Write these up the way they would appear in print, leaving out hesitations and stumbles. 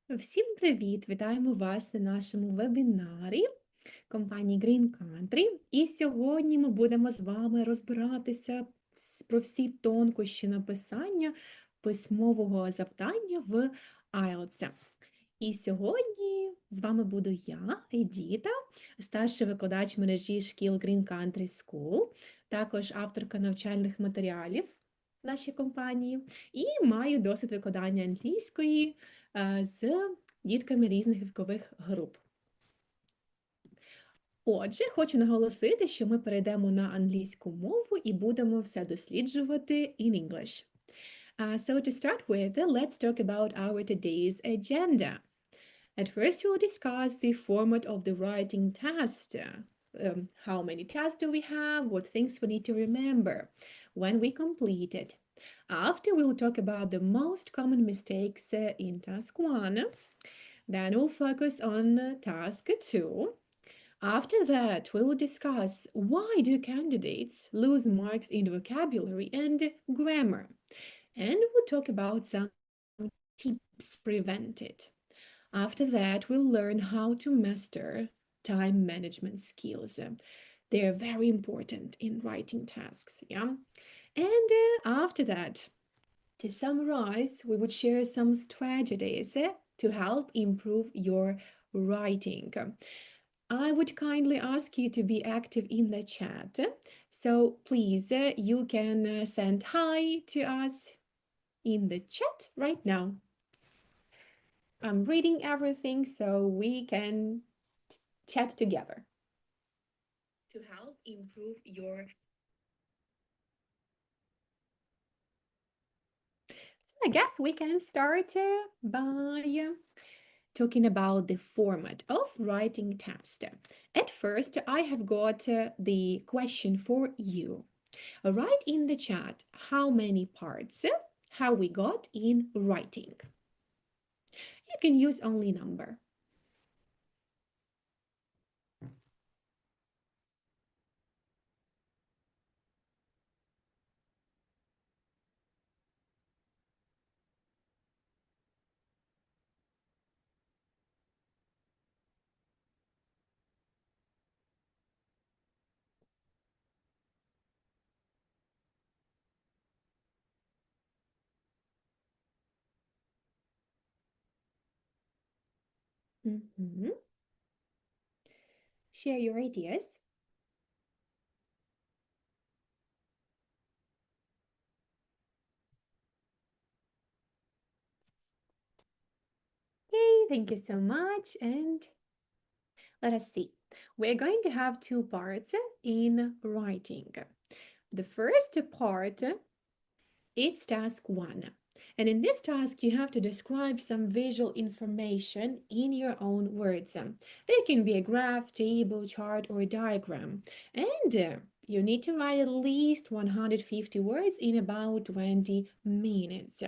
Всім привіт! Вітаємо вас на нашому вебінарі компанії Green Country. І сьогодні ми будемо з вами розбиратися про всі тонкощі написання письмового завдання в IELTS. І сьогодні з вами буду я, Едіта, старший викладач мережі шкіл Green Country School, також авторка навчальних матеріалів в нашій компанії, і маю досвід викладання англійської з дітками різних вікових груп. Отже, хочу наголосити, що ми перейдемо на англійську мову і будемо все досліджувати in English. So to start with, let's talk about our today's agenda. At first, we'll discuss the format of the writing test. How many tests do we have? What things we need to remember when we complete it. After, we'll talk about the most common mistakes in task 1. Then we'll focus on task 2. After that, we will discuss why do candidates lose marks in vocabulary and grammar. And we'll talk about some tips to prevent it. After that, we'll learn how to master time management skills. They are very important in writing tasks, yeah? And after that, to summarize, we would share some strategies to help improve your writing. I would kindly ask you to be active in the chat. So please, you can send hi to us in the chat right now. I'm reading everything so we can chat together to help improve your. So I guess we can start by talking about the format of writing test. At first, I have got the question for you. Write in the chat how many parts have we got in writing. You can use only number. Share your ideas. Okay, thank you so much. And let us see. We're going to have two parts in writing. The first part, it's task 1. And in this task, you have to describe some visual information in your own words. There can be a graph, table, chart, or diagram. And you need to write at least 150 words in about 20 minutes.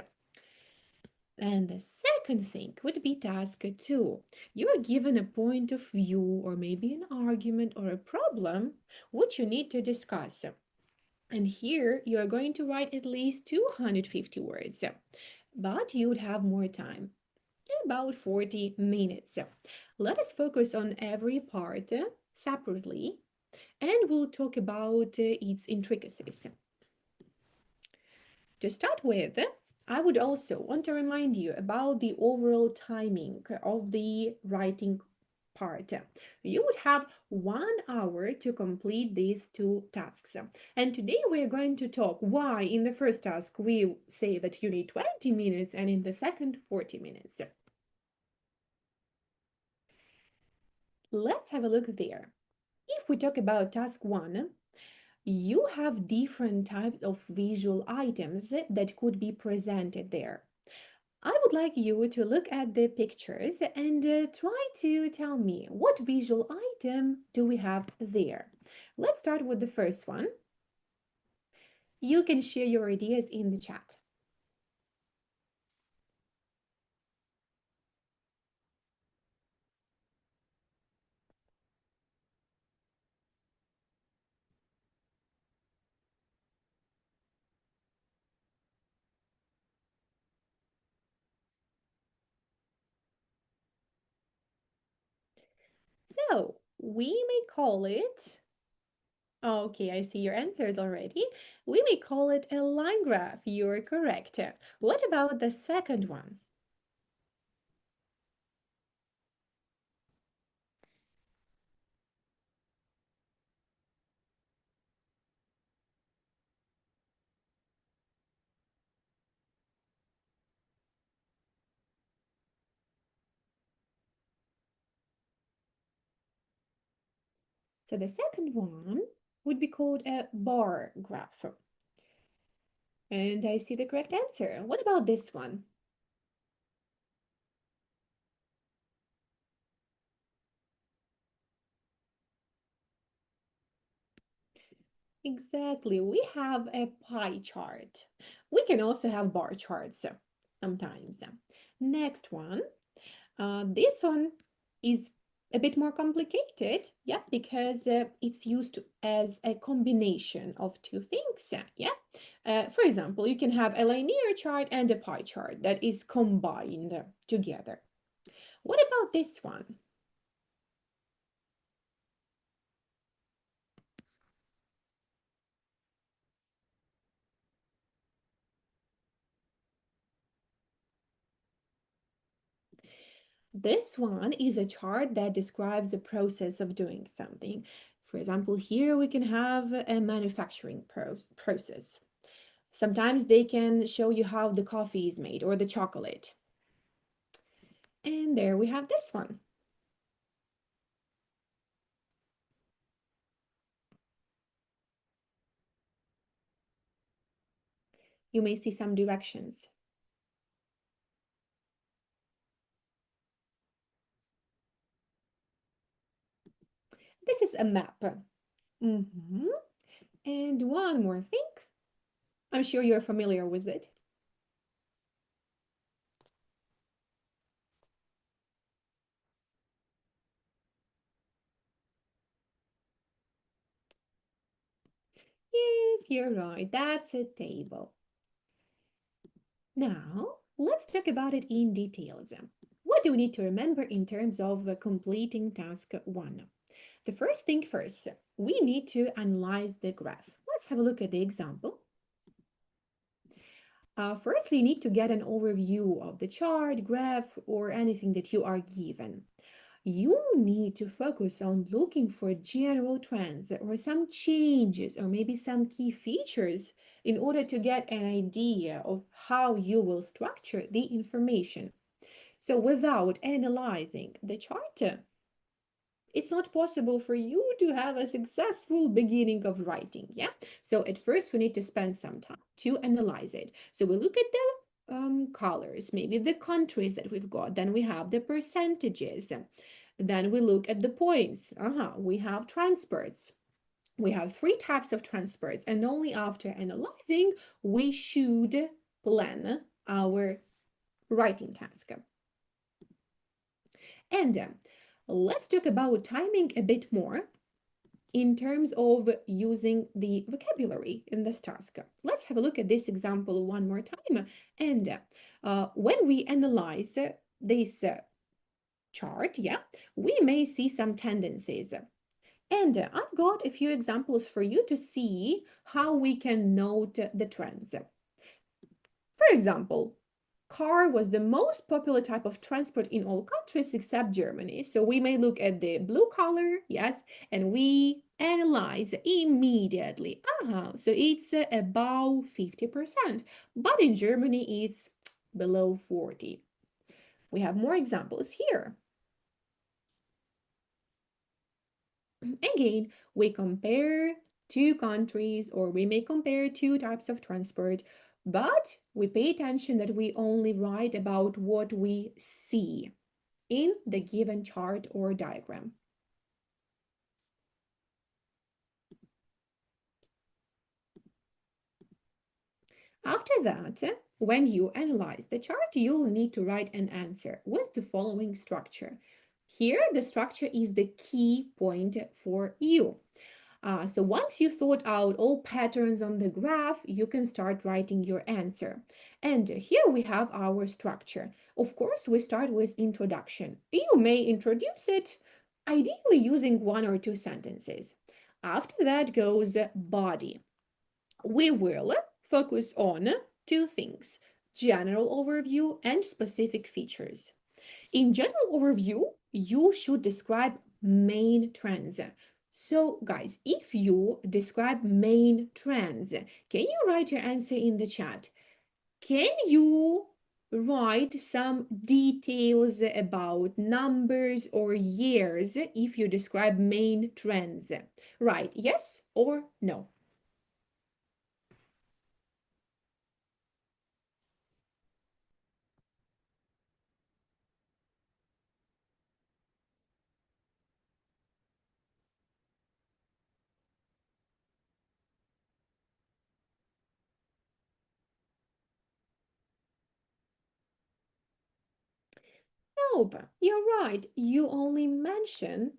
And the second thing would be task 2. You are given a point of view or maybe an argument or a problem which you need to discuss. And here you are going to write at least 250 words, but you would have more time, about 40 minutes. Let us focus on every part separately, and we'll talk about its intricacies. To start with, I would also want to remind you about the overall timing of the writing part. You would have 1 hour to complete these two tasks. And today we're going to talk why in the first task we say that you need 20 minutes and in the second 40 minutes. Let's have a look there. If we talk about task 1, you have different types of visual items that could be presented there. I would like you to look at the pictures and try to tell me what visual item do we have there. Let's start with the first one. You can share your ideas in the chat. So we may call it, okay, I see your answers already. We may call it a line graph. You're correct. What about the second one? So the second one would be called a bar graph. And I see the correct answer. What about this one? Exactly, we have a pie chart. We can also have bar charts sometimes. Next one, this one is a bit more complicated, yeah, because it's used as a combination of two things, yeah. For example, you can have a linear chart and a pie chart that is combined together. What about this one? This one is a chart that describes the process of doing something. For example, here we can have a manufacturing process. Sometimes they can show you how the coffee is made or the chocolate. And there we have this one. You may see some directions. This is a map. And one more thing. I'm sure you're familiar with it. Yes, you're right. That's a table. Now, let's talk about it in details. What do we need to remember in terms of completing task one? The first thing first, we need to analyze the graph. Let's have a look at the example. Firstly, you need to get an overview of the chart, graph, or anything that you are given. You need to focus on looking for general trends or some changes or maybe some key features in order to get an idea of how you will structure the information. So without analyzing the chart, it's not possible for you to have a successful beginning of writing, yeah? So at first we need to spend some time to analyze it. So we look at the colors, maybe the countries that we've got, then we have the percentages, then we look at the points. We have transports. We have three types of transports, and only after analyzing, we should plan our writing task. And let's talk about timing a bit more in terms of using the vocabulary in this task. Let's have a look at this example one more time. And when we analyze this chart, yeah, we may see some tendencies. And I've got a few examples for you to see how we can note the trends. For example, car was the most popular type of transport in all countries except Germany. So we may look at the blue color, yes, and we analyze immediately. So it's above 50%, but in Germany it's below 40. We have more examples here. Again, we compare two countries or we may compare two types of transport, but we pay attention that we only write about what we see in the given chart or diagram. After that, when you analyze the chart, you'll need to write an answer with the following structure. Here, the structure is the key point for you. So once you thought out all patterns on the graph, you can start writing your answer. And here we have our structure. Of course, we start with introduction. You may introduce it ideally using 1 or 2 sentences. After that goes body. We will focus on 2 things, general overview and specific features. In general overview, you should describe main trends. So guys, if you describe main trends, can you write your answer in the chat? Can you write some details about numbers or years if you describe main trends? Right, yes or no? Nope, you're right. You only mention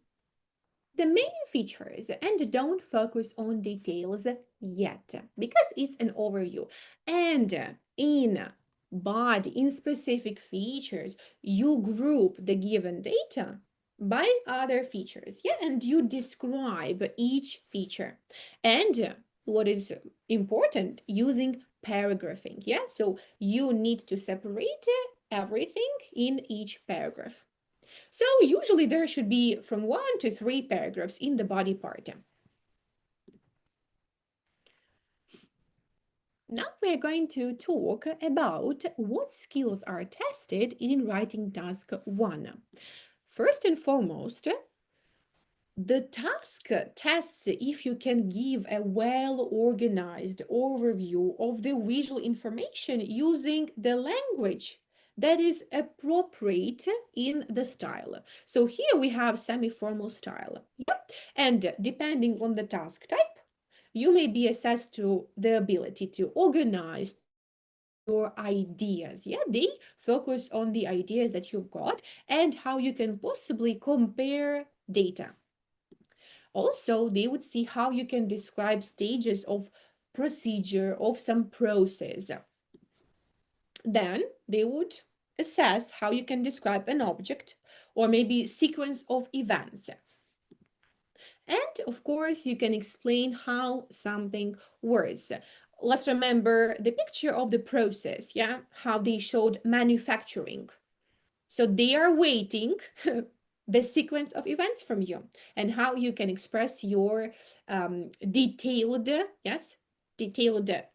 the main features and don't focus on details yet because it's an overview. And in body, in specific features, you group the given data by other features. Yeah, and you describe each feature. And what is important, using paragraphing. Yeah, so you need to separate everything in each paragraph. So usually there should be from 1 to 3 paragraphs in the body part. Now we're going to talk about what skills are tested in writing task 1. First and foremost, the task tests if you can give a well-organized overview of the visual information using the language that is appropriate in the style. So here we have semi-formal style. Yep. And depending on the task type, you may be assessed to the ability to organize your ideas. Yeah, they focus on the ideas that you've got and how you can possibly compare data. Also, they would see how you can describe stages of procedure of some process. Then they would assess how you can describe an object or maybe sequence of events. And of course, you can explain how something works. Let's remember the picture of the process, yeah, how they showed manufacturing. So they are waiting the sequence of events from you and how you can express your detailed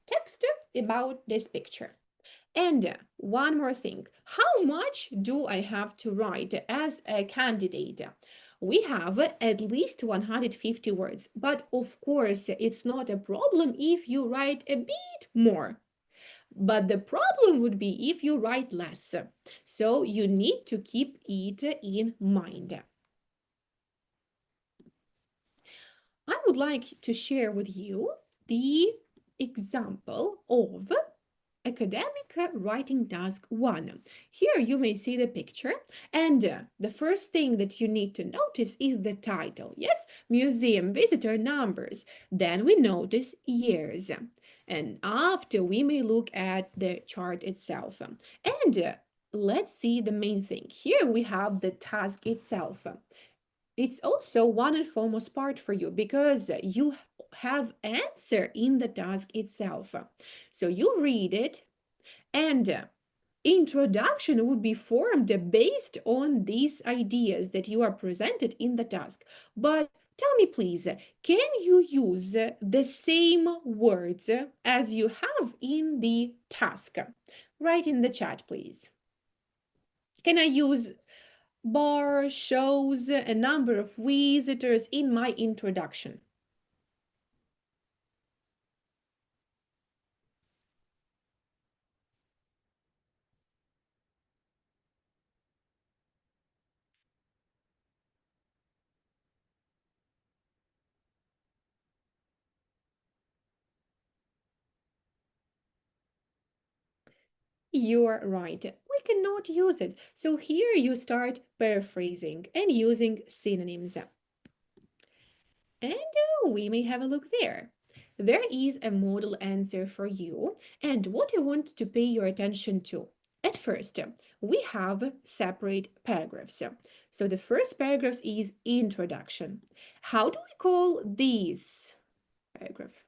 text about this picture. And one more thing, how much do I have to write as a candidate? We have at least 150 words, but of course it's not a problem if you write a bit more. But the problem would be if you write less. So you need to keep it in mind. I would like to share with you the example of academic writing task 1. Here you may see the picture, and the first thing that you need to notice is the title. Yes, museum visitor numbers. Then we notice years. And after we may look at the chart itself. And let's see the main thing. Here we have the task itself. It's also one and foremost part for you because you have answer in the task itself. So you read it and introduction would be formed based on these ideas that you are presented in the task. But tell me please, can you use the same words as you have in the task? Write in the chat, please. Can I use bar shows a number of visitors in my introduction? You're right. We cannot use it. So here you start paraphrasing and using synonyms. And we may have a look there. There is a model answer for you. And what I want to pay your attention to, At first, we have separate paragraphs. So the first paragraph is introduction. How do we call this paragraph?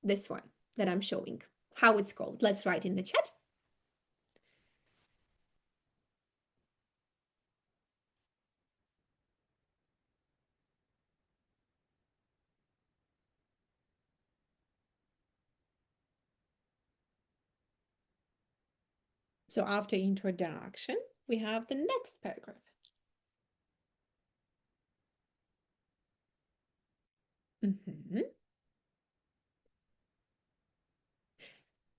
This one that I'm showing. How it's called? Let's write in the chat. So after introduction, we have the next paragraph.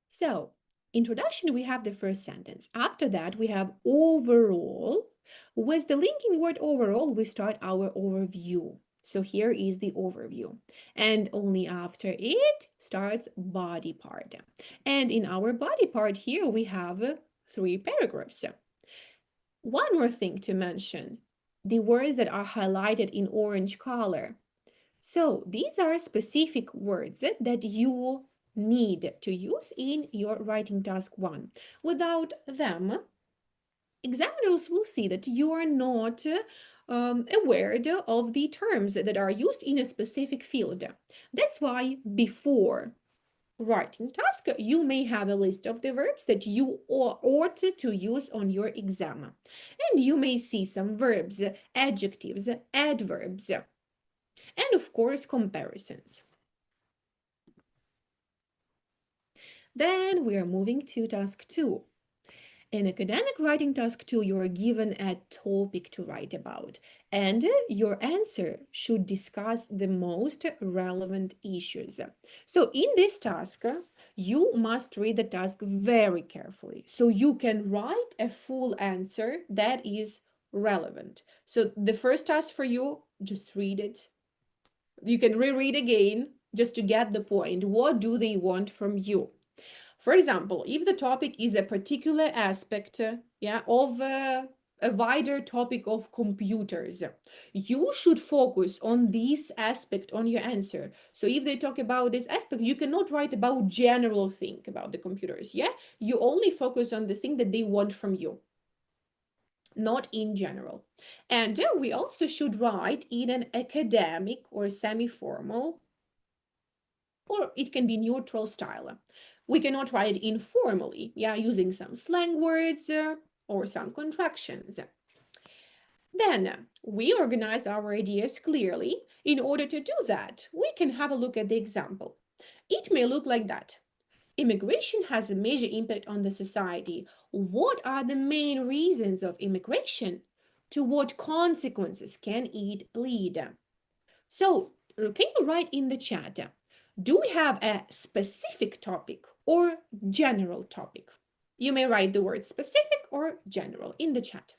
So, introduction, we have the first sentence. After that, we have overall. With the linking word overall, we start our overview. So here is the overview. And only after it starts body part. And in our body part here, we have 3 paragraphs. One more thing to mention, the words that are highlighted in orange color. So these are specific words that you need to use in your writing task 1. Without them, examiners will see that you are not aware of the terms that are used in a specific field. That's why before writing task, you may have a list of the verbs that you ought to use on your exam. And you may see some verbs, adjectives, adverbs, and of course, comparisons. Then we are moving to task 2. In academic writing task 2, you are given a topic to write about, and your answer should discuss the most relevant issues. So in this task, you must read the task very carefully, so you can write a full answer that is relevant. So the first task for you, just read it. You can reread again just to get the point. What do they want from you? For example, if the topic is a particular aspect of a wider topic of computers, you should focus on this aspect on your answer. So if they talk about this aspect, you cannot write about general thing about the computers. You only focus on the thing that they want from you, not in general. And we also should write in an academic or semi-formal, or it can be neutral style. We cannot write informally, using some slang words or some contractions. Then we organize our ideas clearly. In order to do that, we can have a look at the example. It may look like that. Immigration has a major impact on the society. What are the main reasons of immigration? To what consequences can it lead? So, can you write in the chat? Do we have a specific topic or general topic? You may write the word specific or general in the chat.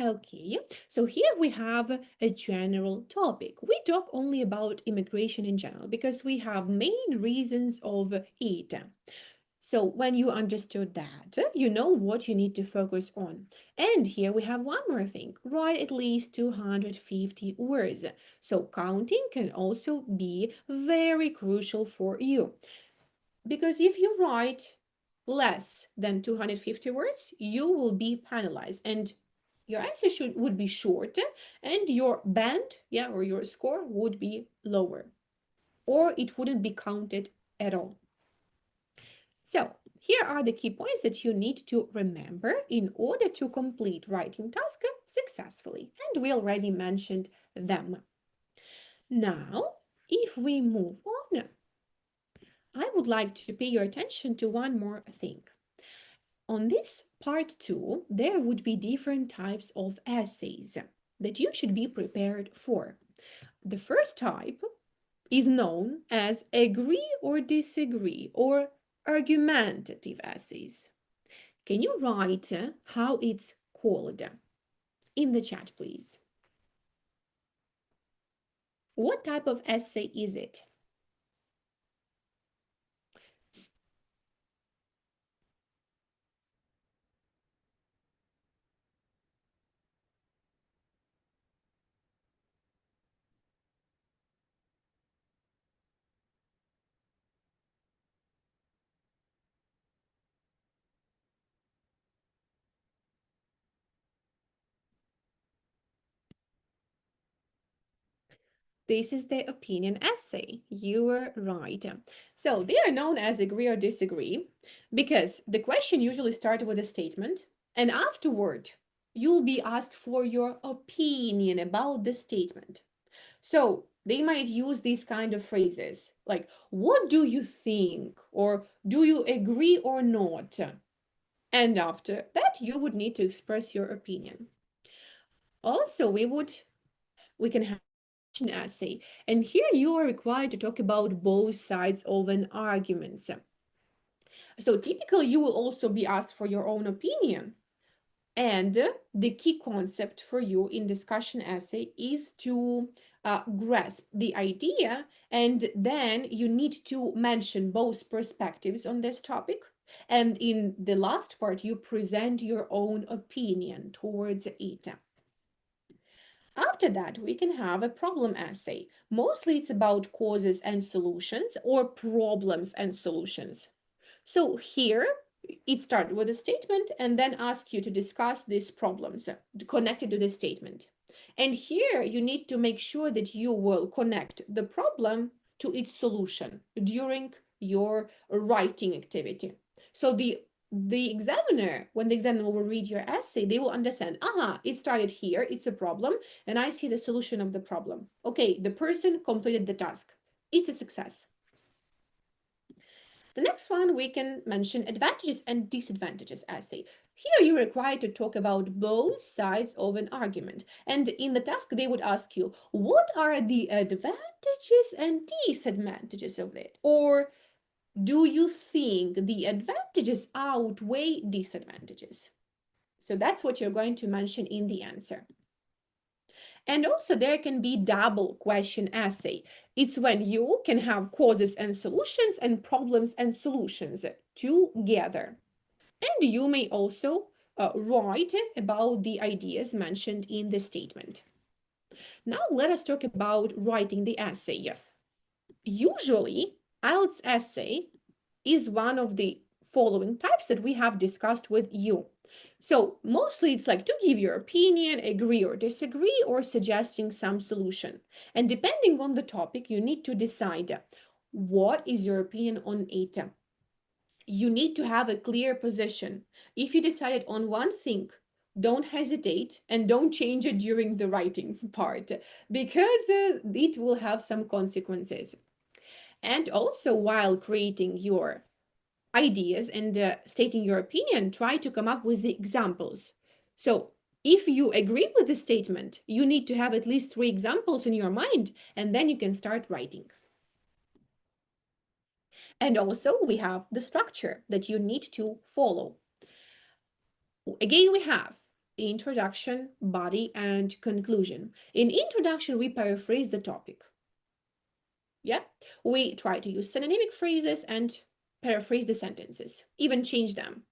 Okay, so here we have a general topic. We talk only about immigration in general because we have main reasons of it. So when you understood that, you know what you need to focus on. And here we have one more thing. Write at least 250 words. So counting can also be very crucial for you. Because if you write less than 250 words, you will be penalized and your answer would be short and your band, or your score would be lower, or it wouldn't be counted at all. So here are the key points that you need to remember in order to complete writing task successfully, and we already mentioned them. Now, if we move on, I would like to pay your attention to one more thing. On this part 2, there would be different types of essays that you should be prepared for. The first type is known as agree or disagree or argumentative essays. Can you write how it's called in the chat, please? What type of essay is it? This is the opinion essay. You were right. So they are known as agree or disagree because the question usually starts with a statement, and afterward you'll be asked for your opinion about the statement. So they might use these kind of phrases like, what do you think? Or do you agree or not? And after that, you would need to express your opinion. Also, we can have an essay. And here you are required to talk about both sides of an argument. So typically, you will also be asked for your own opinion. And the key concept for you in discussion essay is to grasp the idea, and then you need to mention both perspectives on this topic. And in the last part, you present your own opinion towards it. After that, we can have a problem essay. Mostly it's about causes and solutions or problems and solutions. So here, it starts with a statement and then ask you to discuss these problems connected to the statement. And here you need to make sure that you will connect the problem to its solution during your writing activity. So the examiner, when the examiner will read your essay, they will understand, it started here, it's a problem, and I see the solution of the problem. Okay, the person completed the task. It's a success. The next one, we can mention advantages and disadvantages essay. Here you're required to talk about both sides of an argument. And in the task, they would ask you, what are the advantages and disadvantages of it? Or do you think the advantages outweigh disadvantages? So that's what you're going to mention in the answer. And also there can be double question essay. It's when you can have causes and solutions and problems and solutions together. And you may also write about the ideas mentioned in the statement. Now let us talk about writing the essay. Usually, IELTS essay is one of the following types that we have discussed with you. So mostly it's like to give your opinion, agree or disagree, or suggesting some solution. And depending on the topic, you need to decide what is your opinion on it. You need to have a clear position. If you decided on one thing, don't hesitate and don't change it during the writing part because it will have some consequences. And also, while creating your ideas and stating your opinion, try to come up with the examples. So if you agree with the statement, you need to have at least 3 examples in your mind, and then you can start writing. And also we have the structure that you need to follow. Again, we have introduction, body, and conclusion. In introduction, we paraphrase the topic. Yeah, we try to use synonymic phrases and paraphrase the sentences, even change them.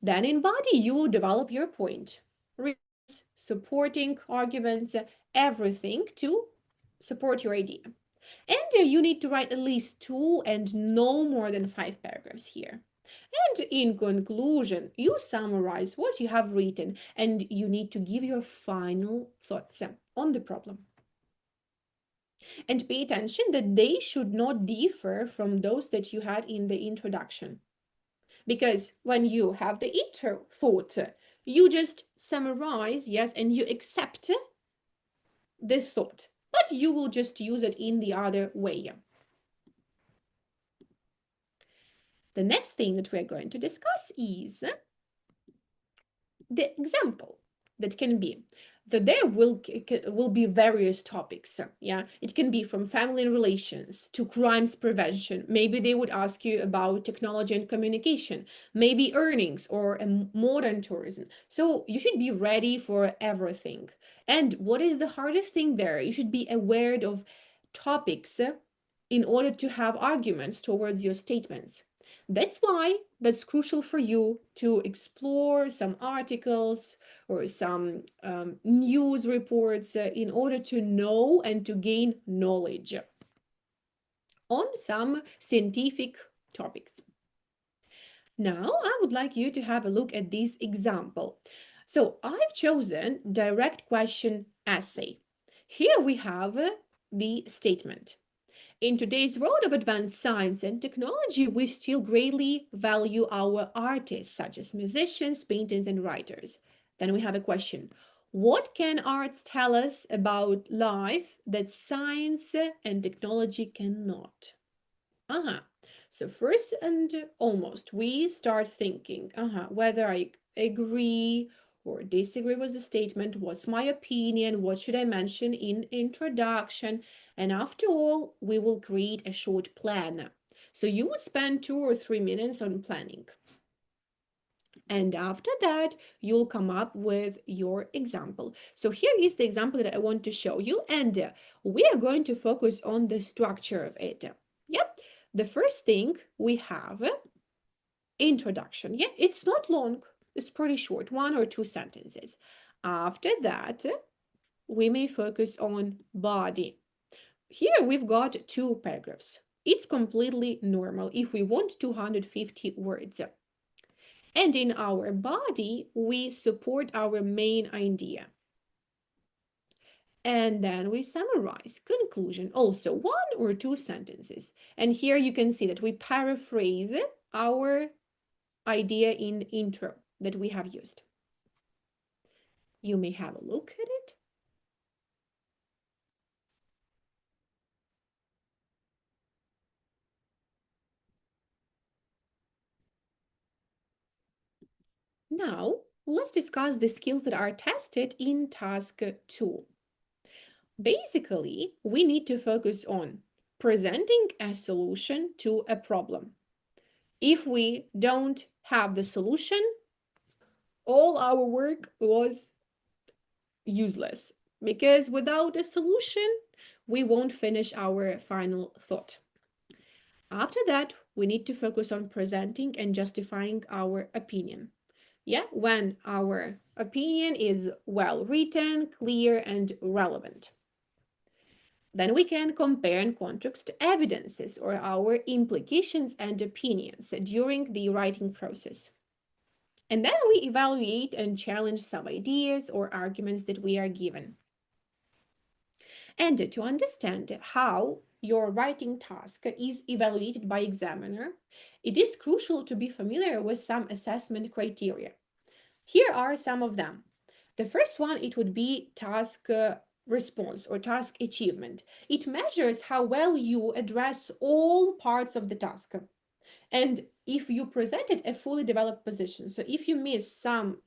Then in body, you develop your point, reasons, supporting arguments, everything to support your idea. And you need to write at least 2 and no more than 5 paragraphs here. And in conclusion, you summarize what you have written and you need to give your final thoughts on the problem. And pay attention that they should not differ from those that you had in the introduction. Because when you have the intro thought, you just summarize, yes, and you accept this thought, but you will just use it in the other way. The next thing that we're going to discuss is the example. that can be. So there will be various topics. Yeah, it can be from family and relations to crimes prevention. Maybe they would ask you about technology and communication, maybe earnings or modern tourism. So you should be ready for everything. And what is the hardest thing there? You should be aware of topics in order to have arguments towards your statements. That's why that's crucial for you to explore some articles or some news reports in order to know and to gain knowledge on some scientific topics. Now, I would like you to have a look at this example. So I've chosen direct question essay. Here we have the statement. In today's world of advanced science and technology, we still greatly value our artists, such as musicians, painters, and writers. Then we have a question. What can arts tell us about life that science and technology cannot? So first and almost, we start thinking, whether I agree or disagree with the statement, what's my opinion, what should I mention in introduction, and after all, we will create a short plan. So you would spend 2 or 3 minutes on planning. And after that, you'll come up with your example. So here is the example that I want to show you, and we are going to focus on the structure of it. Yep, the first thing we have introduction. Yeah, it's not long. It's pretty short, 1 or 2 sentences. After that, we may focus on body. Here we've got 2 paragraphs. It's completely normal if we want 250 words. And in our body, we support our main idea. And then we summarize, conclusion, also 1 or 2 sentences. And here you can see that we paraphrase our idea in intro that we have used. You may have a look at it. Now, let's discuss the skills that are tested in task 2. Basically, we need to focus on presenting a solution to a problem. If we don't have the solution, all our work was useless, because without a solution, we won't finish our final thought. After that, we need to focus on presenting and justifying our opinion. Yeah, when our opinion is well written, clear, and relevant. Then we can compare and contrast evidences or our implications and opinions during the writing process. And then we evaluate and challenge some ideas or arguments that we are given. And to understand how your writing task is evaluated by examiner, it is crucial to be familiar with some assessment criteria. Here are some of them. The first one, it would be task response or task achievement. It measures how well you address all parts of the task. And if you presented a fully developed position, so if you miss some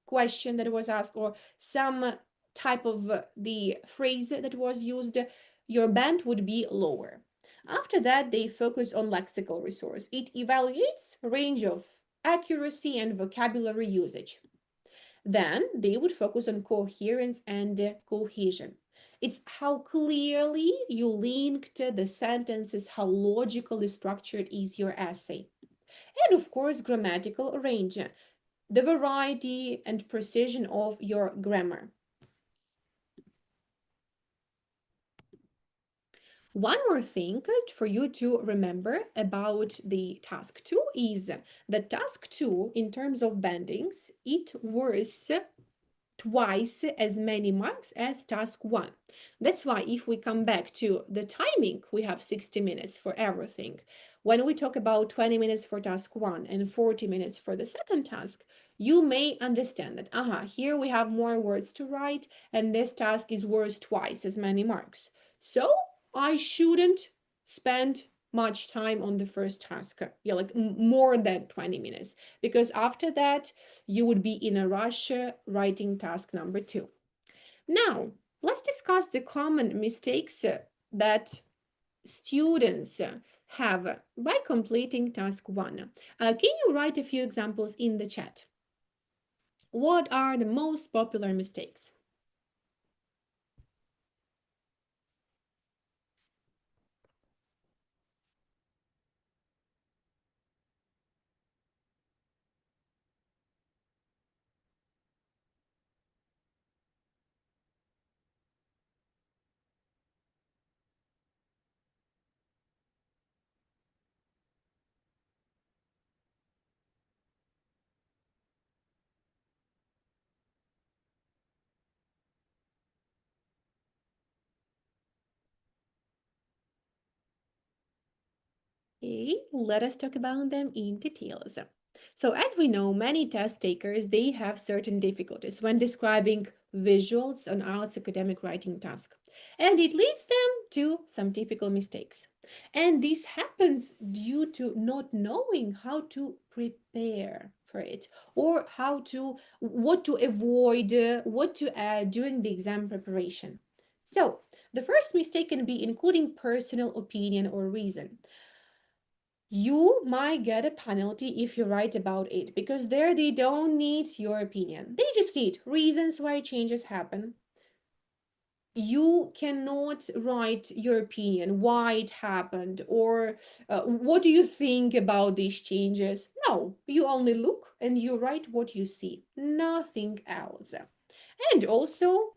question that was asked or some type of the phrase that was used, your band would be lower. After that, they focus on lexical resource. It evaluates range of accuracy and vocabulary usage. Then they would focus on coherence and cohesion. It's how clearly you linked the sentences, how logically structured is your essay. And of course, grammatical range, the variety and precision of your grammar. One more thing for you to remember about the task 2 is that task 2, in terms of bandings, it was twice as many marks as task 1. That's why if we come back to the timing, we have 60 minutes for everything. When we talk about 20 minutes for task 1 and 40 minutes for the second task, you may understand that, here we have more words to write and this task is worth twice as many marks. So I shouldn't spend much time on the first task. Yeah, like more than 20 minutes. Because after that, you would be in a rush writing task number 2. Now, let's discuss the common mistakes that students have by completing task 1. Can you write a few examples in the chat? What are the most popular mistakes? Okay, let us talk about them in details. So as we know, many test takers, they have certain difficulties when describing visuals on IELTS academic writing task. And it leads them to some typical mistakes. And this happens due to not knowing how to prepare for it or what to avoid, what to add during the exam preparation. So the first mistake can be including personal opinion or reason. You might get a penalty if you write about it because there they don't need your opinion. They just need reasons why changes happen. You cannot write your opinion, why it happened, or what do you think about these changes. No, you only look and you write what you see, nothing else. And also,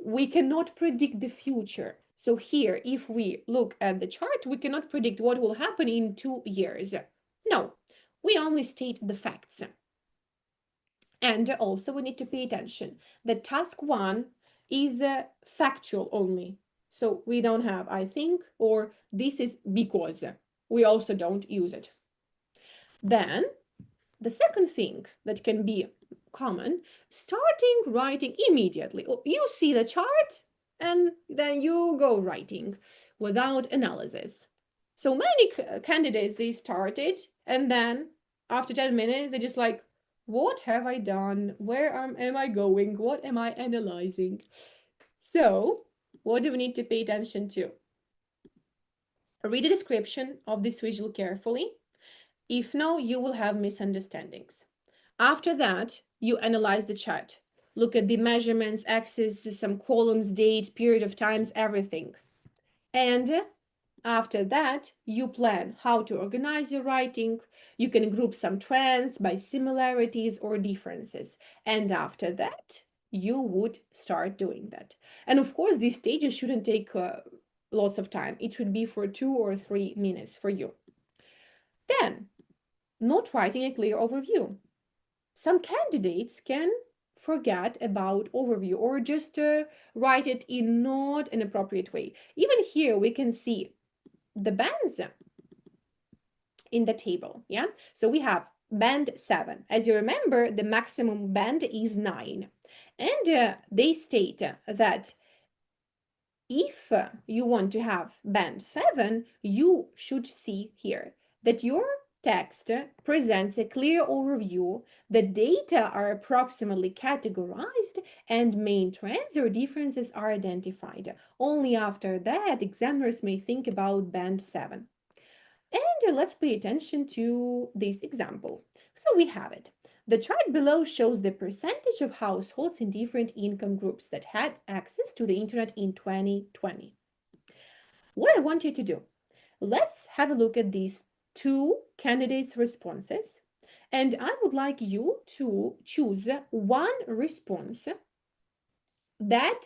we cannot predict the future. So here, if we look at the chart, we cannot predict what will happen in 2 years. No, we only state the facts. And also we need to pay attention that task 1 is factual only. So we don't have I think or this is because. We also don't use it. Then the second thing that can be common, starting writing immediately. You see the chart and then you go writing without analysis. So many candidates, they started and then after 10 minutes, they just like, what have I done? Where am I going? What am I analyzing? So what do we need to pay attention to? Read the description of this visual carefully. If no, you will have misunderstandings. After that, you analyze the chart. Look at the measurements, axes, some columns, date, period of times, everything. And after that, you plan how to organize your writing. You can group some trends by similarities or differences. And after that, you would start doing that. And of course, these stages shouldn't take lots of time. It should be for 2 or 3 minutes for you. Then, not writing a clear overview. Some candidates can forget about overview or just write it in not an appropriate way. Even here, we can see the bands in the table, yeah? So we have band 7. As you remember, the maximum band is 9. And they state that if you want to have band 7, you should see here that your text presents a clear overview, the data are approximately categorized, and main trends or differences are identified. Only after that, examiners may think about band 7. And let's pay attention to this example. So we have it. The chart below shows the percentage of households in different income groups that had access to the internet in 2020. What I want you to do, let's have a look at these 2 candidates' responses. And I would like you to choose one response that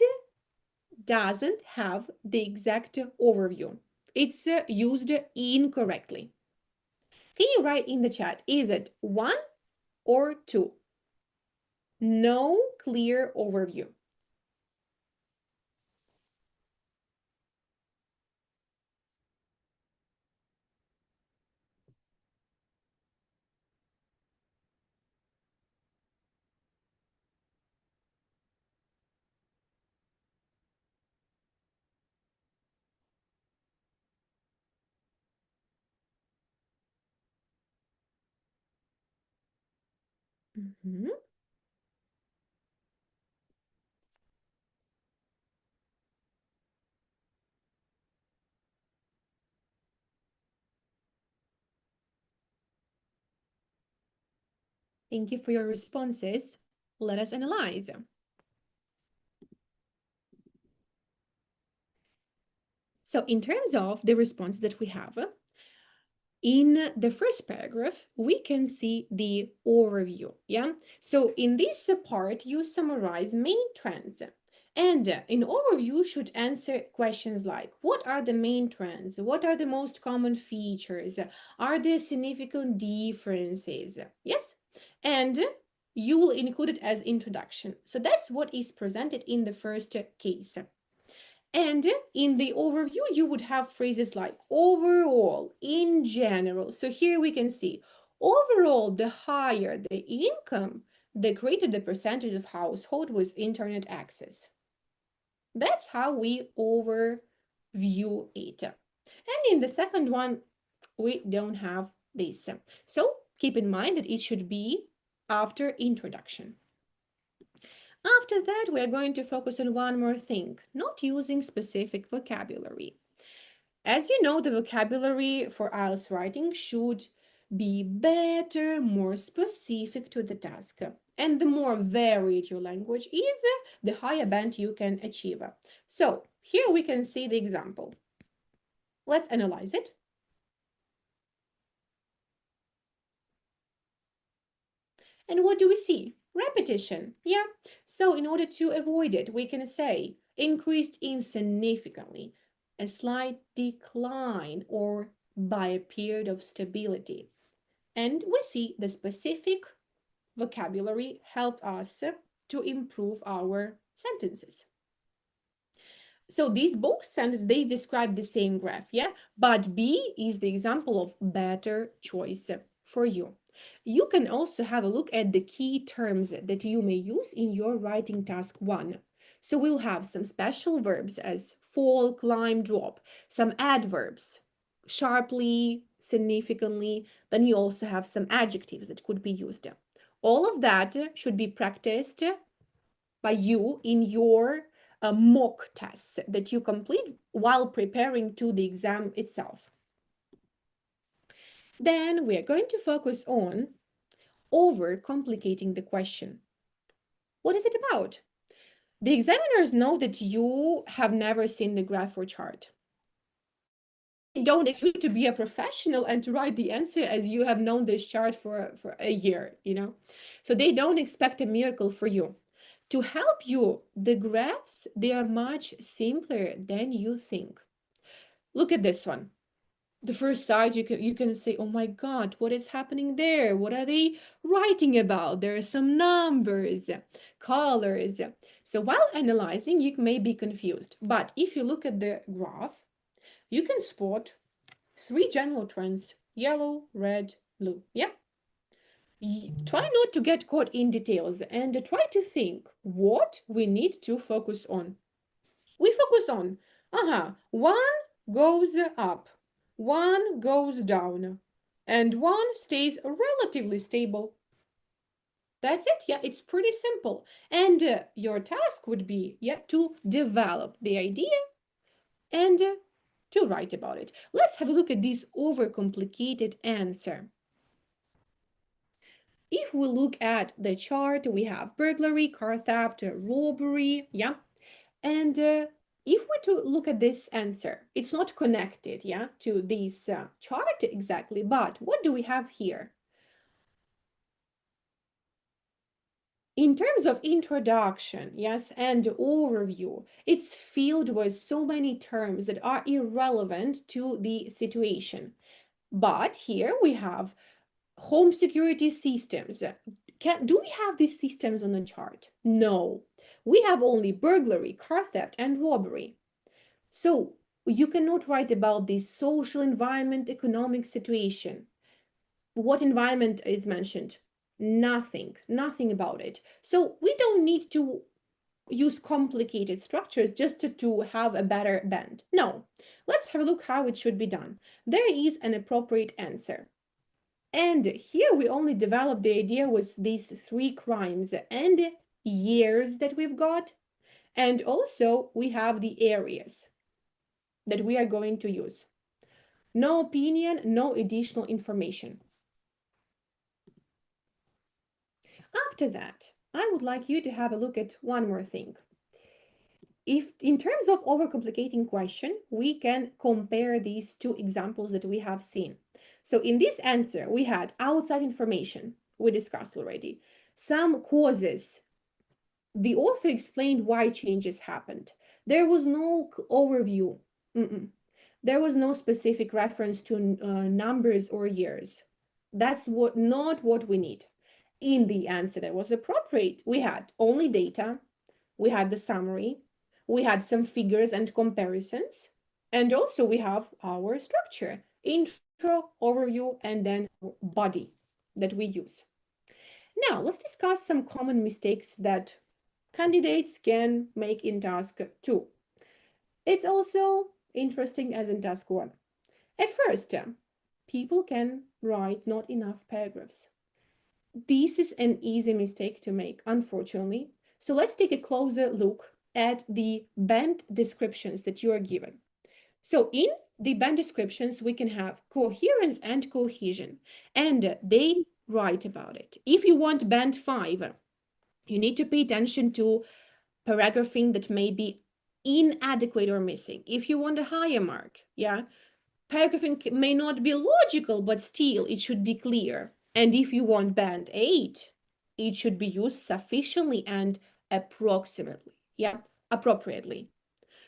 doesn't have the exact overview. It's used incorrectly. Can you write in the chat, is it 1 or 2? No clear overview. Mhm. Thank you for your responses. Let us analyze. So in terms of the responses that we have, in the first paragraph, we can see the overview, yeah? So in this part, you summarize main trends. And in overview should answer questions like, what are the main trends? What are the most common features? Are there significant differences? Yes? And you will include it as introduction. So that's what is presented in the first case. And in the overview, you would have phrases like overall, in general. So here we can see overall, the higher the income, the greater the percentage of household with internet access. That's how we overview it. And in the second one, we don't have this. So keep in mind that it should be after introduction. After that, we are going to focus on one more thing, not using specific vocabulary. As you know, the vocabulary for IELTS writing should be better, more specific to the task. And the more varied your language is, the higher band you can achieve. So here we can see the example. Let's analyze it. And what do we see? Repetition, yeah. So in order to avoid it, we can say increased insignificantly, a slight decline, or by a period of stability. And we see the specific vocabulary helped us to improve our sentences. So these both sentences, they describe the same graph, yeah? But B is the example of better choice for you. You can also have a look at the key terms that you may use in your writing task 1. So we'll have some special verbs as fall, climb, drop, some adverbs, sharply, significantly. Then you also have some adjectives that could be used. All of that should be practiced by you in your mock tests that you complete while preparing to the exam itself. Then we are going to focus on overcomplicating the question. What is it about? The examiners know that you have never seen the graph or chart. They don't expect you to be a professional and to write the answer as you have known this chart for a year, you know? So they don't expect a miracle for you. To help you, the graphs, they are much simpler than you think. Look at this one. The first side, you can say, oh my God, what is happening there? What are they writing about? There are some numbers, colors. So while analyzing, you may be confused. But if you look at the graph, you can spot 3 general trends: yellow, red, blue. Yeah. Try not to get caught in details and try to think what we need to focus on. We focus on, one goes up, one goes down, and one stays relatively stable. That's it. Yeah, it's pretty simple. And your task would be, yeah, to develop the idea and to write about it. Let's have a look at this overcomplicated answer. If we look at the chart, we have burglary, car theft, robbery, yeah? And if we to look at this answer, it's not connected, yeah, to this chart exactly, but what do we have here? In terms of introduction, yes, and overview, it's filled with so many terms that are irrelevant to the situation. But here we have home security systems. Do we have these systems on the chart? No. We have only burglary, car theft, and robbery. So you cannot write about the social environment, economic situation. What environment is mentioned? Nothing about it. So we don't need to use complicated structures just to have a better band. No, let's have a look how it should be done. There is an appropriate answer. And here we only developed the idea with these 3 crimes and years that we've got. And also we have the areas that we are going to use. No opinion, no additional information. After that, I would like you to have a look at one more thing. If in terms of overcomplicating question, we can compare these 2 examples that we have seen. So in this answer, we had outside information, we discussed already, some causes. The author explained why changes happened. There was no overview. There was no specific reference to numbers or years. That's not what we need. In the answer that was appropriate, we had only data, we had the summary, we had some figures and comparisons, and also we have our structure, intro, overview, and then body that we use. Now, let's discuss some common mistakes that candidates can make in task 2. It's also interesting as in task 1. At first, people can write not enough paragraphs. This is an easy mistake to make, unfortunately. So let's take a closer look at the band descriptions that you are given. So in the band descriptions, we can have coherence and cohesion, and they write about it. If you want band 5, you need to pay attention to paragraphing that may be inadequate or missing. If you want a higher mark, paragraphing may not be logical, but still it should be clear. And if you want band 8, it should be used sufficiently and approximately, appropriately.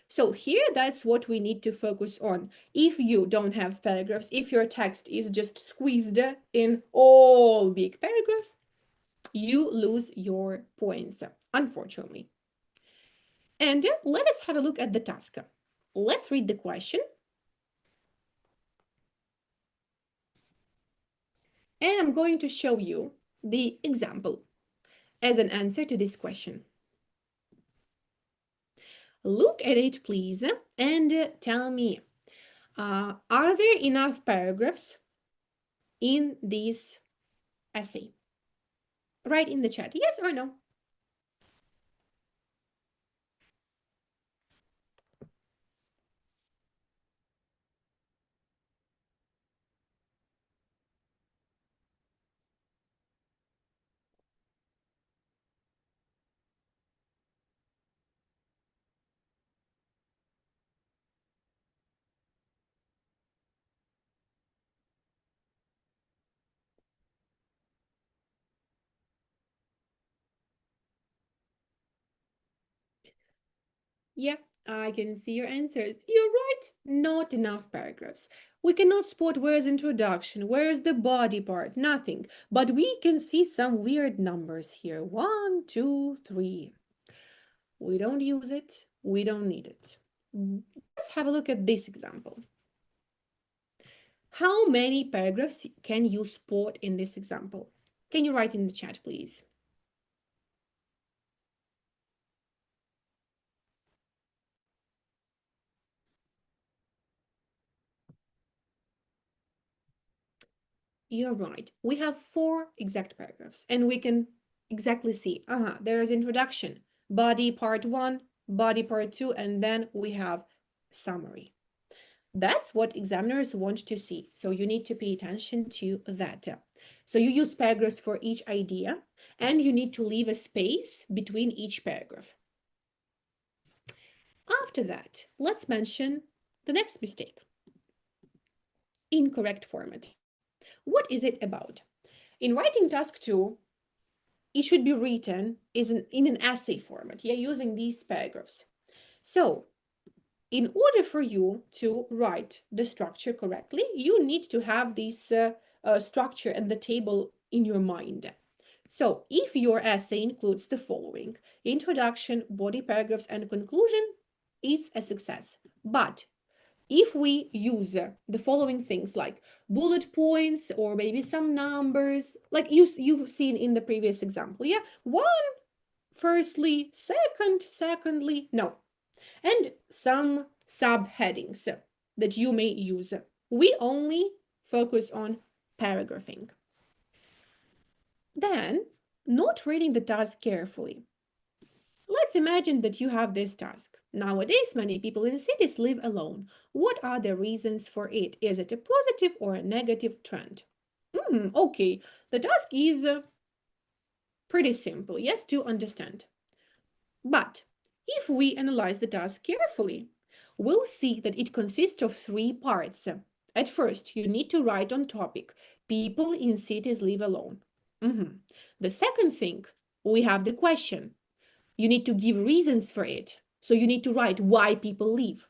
So here, that's what we need to focus on. If you don't have paragraphs, if your text is just squeezed in all big paragraph, you lose your points, unfortunately. And let us have a look at the task. Let's read the question. And I'm going to show you the example as an answer to this question. Look at it, please, and tell me, are there enough paragraphs in this essay? Write in the chat, yes or no. Yeah, I can see your answers. You're right, not enough paragraphs. We cannot spot where's introduction, where's the body part, nothing. But we can see some weird numbers here. 1, 2, 3. We don't use it, we don't need it. Let's have a look at this example. How many paragraphs can you spot in this example? Can you write in the chat, please? You're right. We have 4 exact paragraphs, and we can exactly see, there's introduction, body part 1, body part 2, and then we have summary. That's what examiners want to see. So you need to pay attention to that. So you use paragraphs for each idea, and you need to leave a space between each paragraph. After that, let's mention the next mistake. Incorrect format. What is it about? In writing task 2, it should be written in an essay format, using these paragraphs. So in order for you to write the structure correctly, you need to have this structure and the table in your mind. So if your essay includes the following: introduction, body paragraphs, and conclusion, it's a success. But if we use the following things like bullet points or maybe some numbers, like you've seen in the previous example, 1, firstly, secondly, no. And some subheadings that you may use. We only focus on paragraphing. Then, not reading the task carefully. Let's imagine that you have this task. Nowadays, many people in cities live alone. What are the reasons for it? Is it a positive or a negative trend? Okay, the task is pretty simple, yes, to understand. But if we analyze the task carefully, we'll see that it consists of 3 parts. At first, you need to write on topic. People in cities live alone. The second thing, we have the question. You need to give reasons for it. So you need to write why people live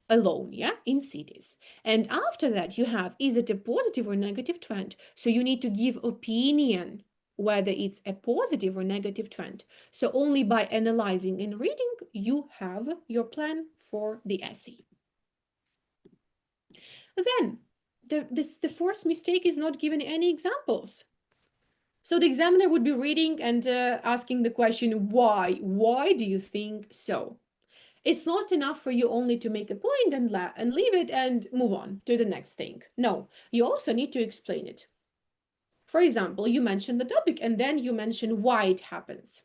alone, yeah, in cities. And after that, you have, is it a positive or negative trend? So you need to give opinion, whether it's a positive or negative trend. So only by analyzing and reading, you have your plan for the essay. Then, the fourth mistake is not given any examples. So the examiner would be reading and asking the question, why? Why do you think so? It's not enough for you only to make a point and leave it and move on to the next thing. No, you also need to explain it. For example, you mention the topic and then you mention why it happens.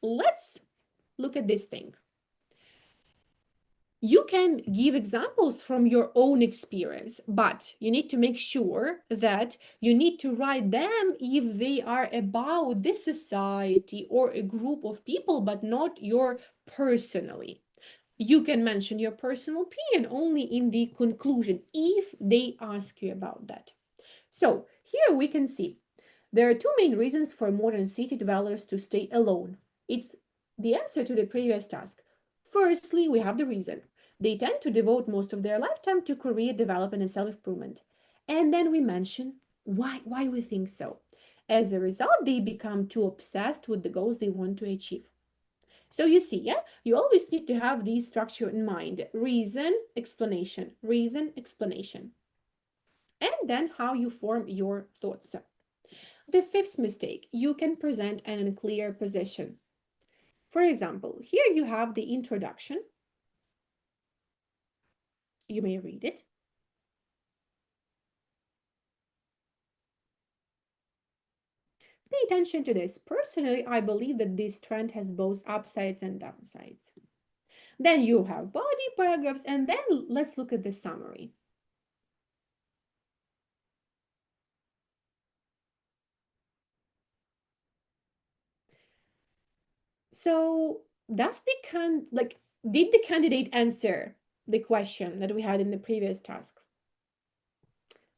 Let's look at this thing. You can give examples from your own experience, but you need to make sure that you need to write them if they are about this society or a group of people, but not your personally. You can mention your personal opinion only in the conclusion if they ask you about that. So here we can see there are 2 main reasons for modern city dwellers to stay alone. It's the answer to the previous task. Firstly, we have the reason. They tend to devote most of their lifetime to career development and self-improvement. And then we mention why we think so. As a result, they become too obsessed with the goals they want to achieve. So you see, yeah, you always need to have this structure in mind. Reason, explanation, reason, explanation. And then how you form your thoughts. The 5th mistake, you can present an unclear position. For example, here you have the introduction. You may read it. Pay attention to this. Personally, I believe that this trend has both upsides and downsides. Then you have body, paragraphs, and then let's look at the summary. So did the candidate answer the question that we had in the previous task?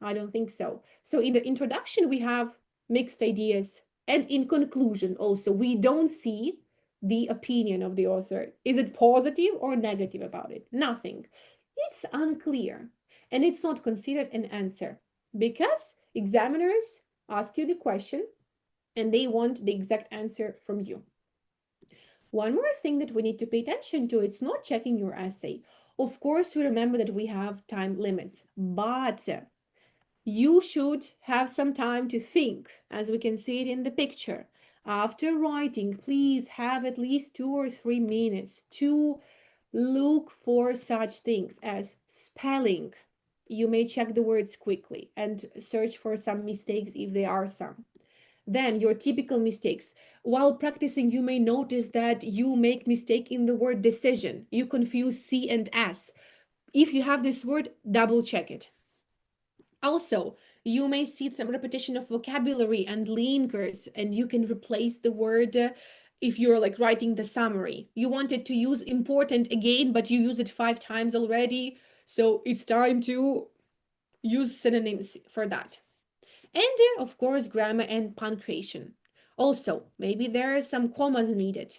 I don't think so. So in the introduction, we have mixed ideas. And in conclusion also, we don't see the opinion of the author. Is it positive or negative about it? Nothing. It's unclear. And it's not considered an answer because examiners ask you the question and they want the exact answer from you. One more thing that we need to pay attention to, it's not checking your essay. Of course, we remember that we have time limits, but you should have some time to think, as we can see it in the picture. After writing, please have at least 2 or 3 minutes to look for such things as spelling. You may check the words quickly and search for some mistakes if there are some. Then your typical mistakes. While practicing, you may notice that you make mistake in the word decision. You confuse C and S. If you have this word, double check it. Also, you may see some repetition of vocabulary and linkers, and you can replace the word if you're like writing the summary. You wanted to use important again, but you use it 5 times already. So it's time to use synonyms for that. And of course, grammar and punctuation. Also, maybe there are some commas needed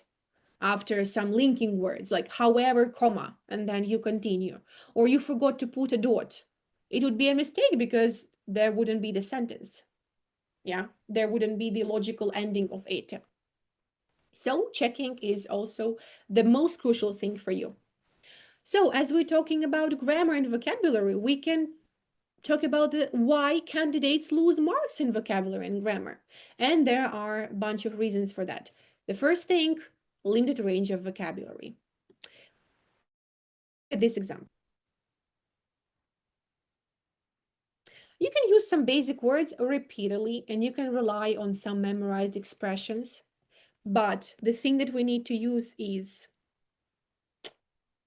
after some linking words, like however, comma, and then you continue. Or you forgot to put a dot. It would be a mistake because there wouldn't be the sentence. Yeah, there wouldn't be the logical ending of it. So checking is also the most crucial thing for you. So as we're talking about grammar and vocabulary, we can talk about why candidates lose marks in vocabulary and grammar. And there are a bunch of reasons for that. The first thing, limited range of vocabulary. Look at this example. You can use some basic words repeatedly, and you can rely on some memorized expressions. But the thing that we need to use is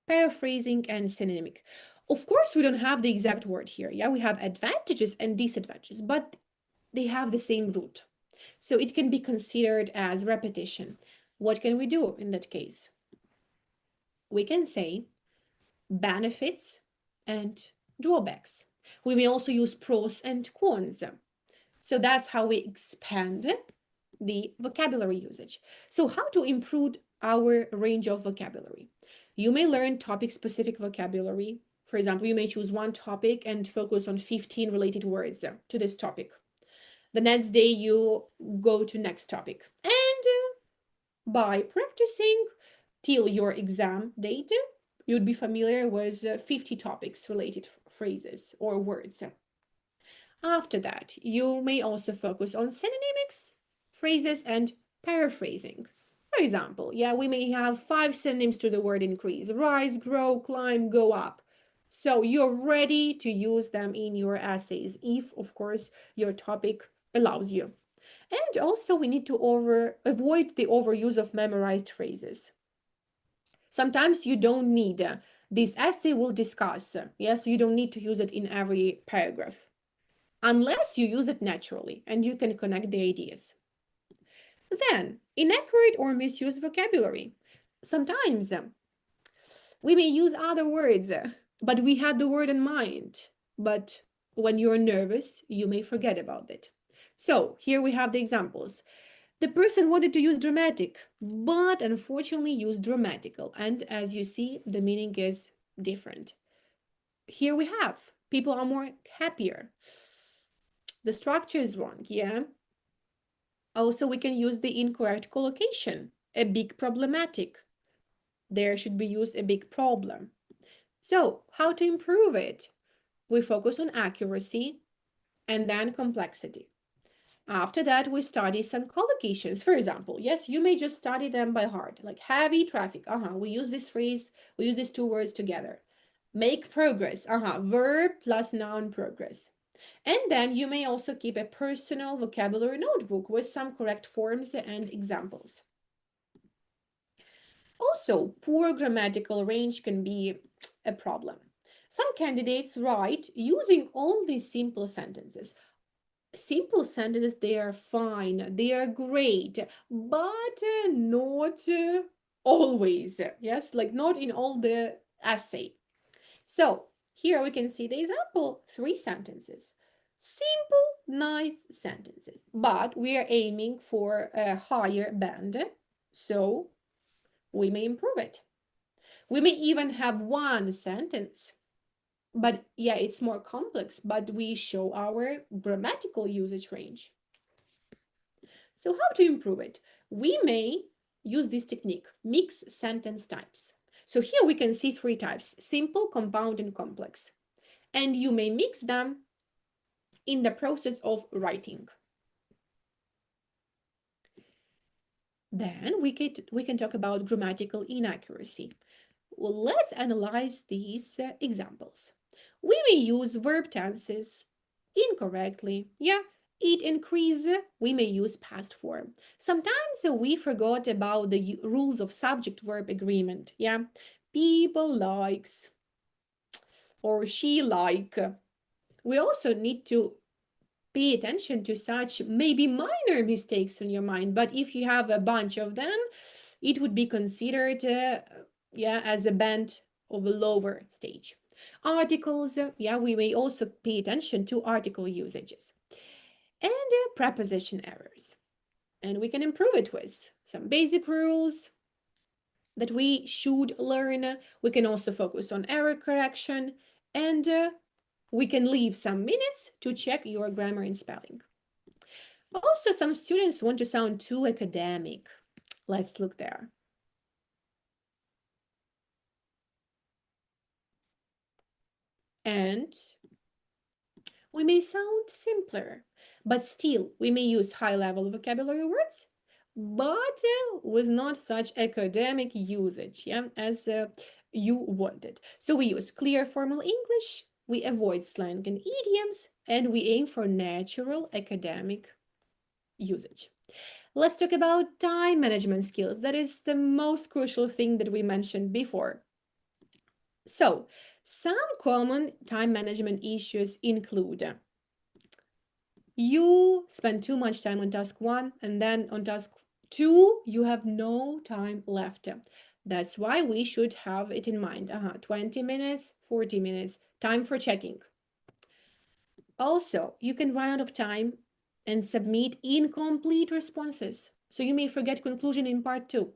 paraphrasing and synonymic. Of course, we don't have the exact word here. Yeah, we have advantages and disadvantages, but they have the same root. So it can be considered as repetition. What can we do in that case? We can say benefits and drawbacks. We may also use pros and cons. So that's how we expand the vocabulary usage. So how to improve our range of vocabulary? You may learn topic-specific vocabulary. For example, you may choose one topic and focus on 15 related words to this topic. The next day you go to next topic. And by practicing till your exam date, you'd be familiar with 50 topics related phrases or words. After that, you may also focus on synonyms, phrases, and paraphrasing. For example, yeah, we may have 5 synonyms to the word increase: rise, grow, climb, go up. So you're ready to use them in your essays if, of course, your topic allows you. And also we need to avoid the overuse of memorized phrases. Sometimes you don't need this essay will discuss, yes, you don't need to use it in every paragraph, unless you use it naturally and you can connect the ideas. Then, inaccurate or misused vocabulary. Sometimes we may use other words, but we had the word in mind. But when you're nervous, you may forget about it. So here we have the examples. The person wanted to use dramatic, but unfortunately used dramatical. And as you see, the meaning is different. Here we have, people are more happier. The structure is wrong, yeah? Also, we can use the incorrect collocation, a big problematic. There should be used a big problem. So, how to improve it? We focus on accuracy and then complexity. After that, we study some collocations. For example, yes, you may just study them by heart, like heavy traffic. We use this phrase, we use these two words together. Make progress. Verb plus noun progress. And then you may also keep a personal vocabulary notebook with some correct forms and examples. Also, poor grammatical range can be a problem. Some candidates write using only simple sentences. Simple sentences, they are fine, they are great, but not always. Yes, like not in all the essay. So here we can see the example, 3 sentences. Simple, nice sentences, but we are aiming for a higher band, so we may improve it. We may even have 1 sentence, but yeah, it's more complex, but we show our grammatical usage range. So how to improve it? We may use this technique, mix sentence types. So here we can see 3 types, simple, compound, and complex. And you may mix them in the process of writing. Then we can talk about grammatical inaccuracy. Well, let's analyze these examples. We may use verb tenses incorrectly. Yeah, it increase, we may use past form. Sometimes we forgot about the rules of subject-verb agreement. Yeah, people likes or she like. We also need to pay attention to such maybe minor mistakes in your mind, but if you have a bunch of them, it would be considered as a band of a lower stage. Articles, we may also pay attention to article usages. And preposition errors. And we can improve it with some basic rules that we should learn. We can also focus on error correction, and we can leave some minutes to check your grammar and spelling. Also, some students want to sound too academic. Let's look there. And we may sound simpler, but still we may use high-level vocabulary words, but with not such academic usage as you wanted. So we use clear formal English, we avoid slang and idioms, and we aim for natural academic usage. Let's talk about time management skills. That is the most crucial thing that we mentioned before. So, some common time management issues include you spend too much time on task 1 and then on task 2 you have no time left. That's why we should have it in mind. 20 minutes, 40 minutes, time for checking. Also, you can run out of time and submit incomplete responses. So you may forget conclusion in part 2,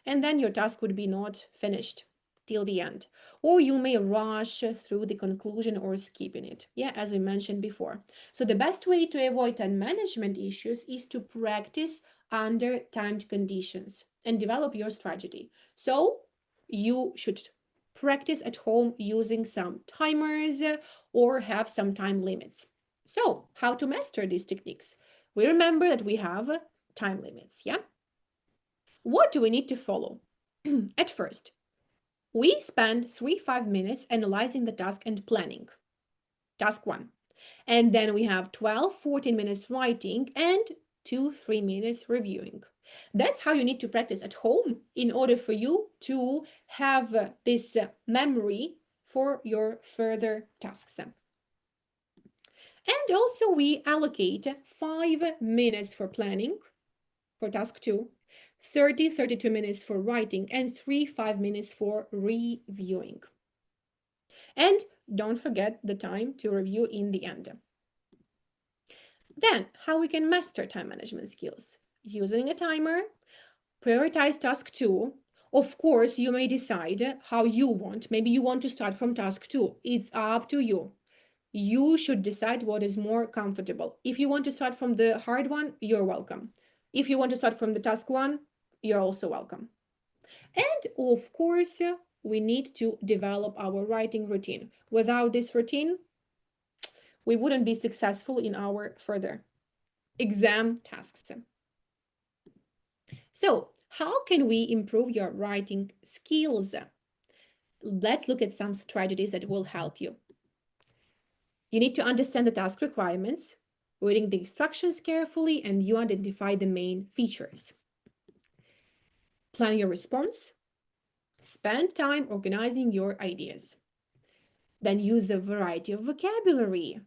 and then your task would be not finished till the end. Or you may rush through the conclusion or skipping it. Yeah, as we mentioned before. So the best way to avoid time management issues is to practice under timed conditions and develop your strategy. So you should practice at home using some timers or have some time limits. So how to master these techniques? We remember that we have time limits, yeah? What do we need to follow? At first, we spend 3-5 minutes analyzing the task and planning. Task 1. And then we have 12-14 minutes writing and 2-3 minutes reviewing. That's how you need to practice at home in order for you to have this memory for your further tasks. And also we allocate 5 minutes for planning for task 2, 32 minutes for writing, and 5 minutes for reviewing. And don't forget the time to review in the end. Then, how we can master time management skills? Using a timer, prioritize task 2. Of course, you may decide how you want. Maybe you want to start from task 2. It's up to you. You should decide what is more comfortable. If you want to start from the hard one, you're welcome. If you want to start from the task 1, you're also welcome. And of course, we need to develop our writing routine. Without this routine, we wouldn't be successful in our further exam tasks. So, how can we improve your writing skills? Let's look at some strategies that will help you. You need to understand the task requirements, reading the instructions carefully, and you identify the main features. Plan your response. Spend time organizing your ideas. Then use a variety of vocabulary.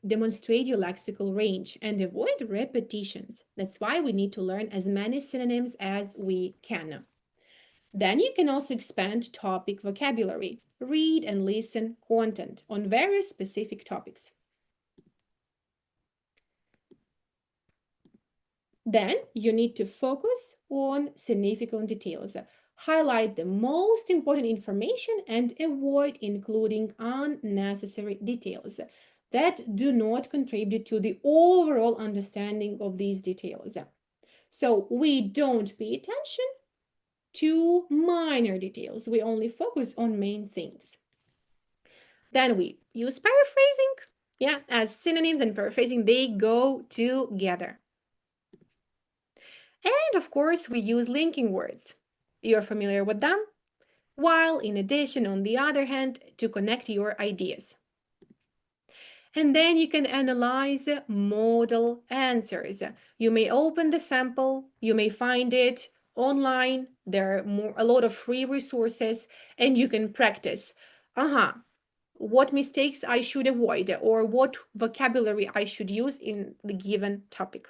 Demonstrate your lexical range and avoid repetitions. That's why we need to learn as many synonyms as we can. Then you can also expand topic vocabulary. Read and listen content on various specific topics. Then you need to focus on significant details. Highlight the most important information and avoid including unnecessary details that do not contribute to the overall understanding of these details. So we don't pay attention to minor details. We only focus on main things. Then we use paraphrasing. Yeah, as synonyms and paraphrasing, they go together. And of course, we use linking words. You're familiar with them, while in addition, on the other hand, to connect your ideas. And then you can analyze model answers. You may open the sample, you may find it online, there are a lot of free resources, and you can practice. What mistakes I should avoid, or what vocabulary I should use in the given topic.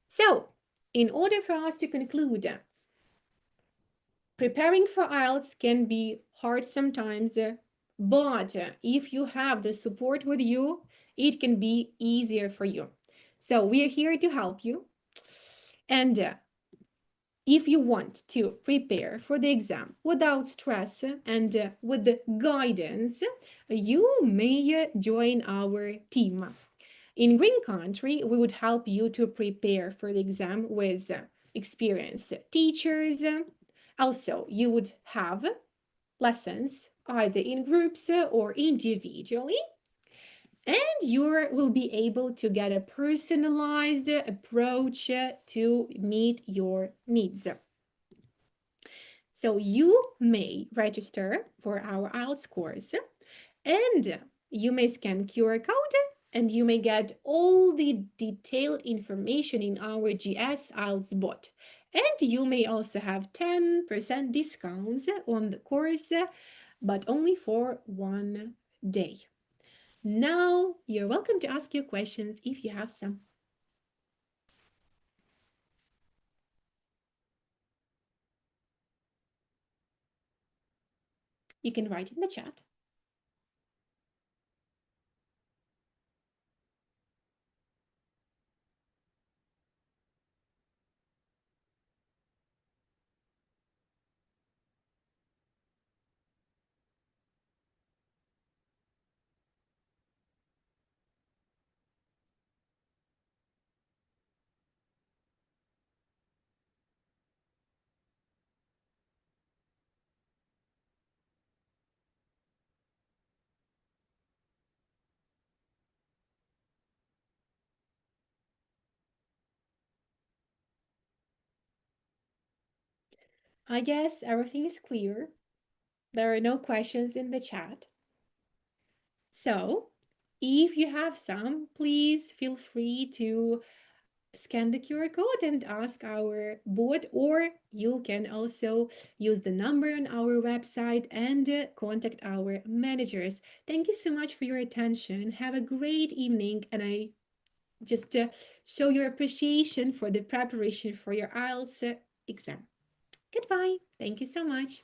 So, in order for us to conclude, preparing for IELTS can be hard sometimes, but if you have the support with you, it can be easier for you. So we are here to help you. And if you want to prepare for the exam without stress and with the guidance, you may join our team. In Green Country, we would help you to prepare for the exam with experienced teachers. Also, you would have lessons either in groups or individually, and you will be able to get a personalized approach to meet your needs. So you may register for our IELTS course And you may scan QR code and you may get all the detailed information in our GS IELTS bot. And you may also have 10% discounts on the course, but only for 1 day. Now, you're welcome to ask your questions if you have some. You can write in the chat. I guess everything is clear. There are no questions in the chat. So, if you have some, please feel free to scan the QR code and ask our bot, or you can also use the number on our website and contact our managers. Thank you so much for your attention. Have a great evening, and I just show your appreciation for the preparation for your IELTS exam. Goodbye. Thank you so much.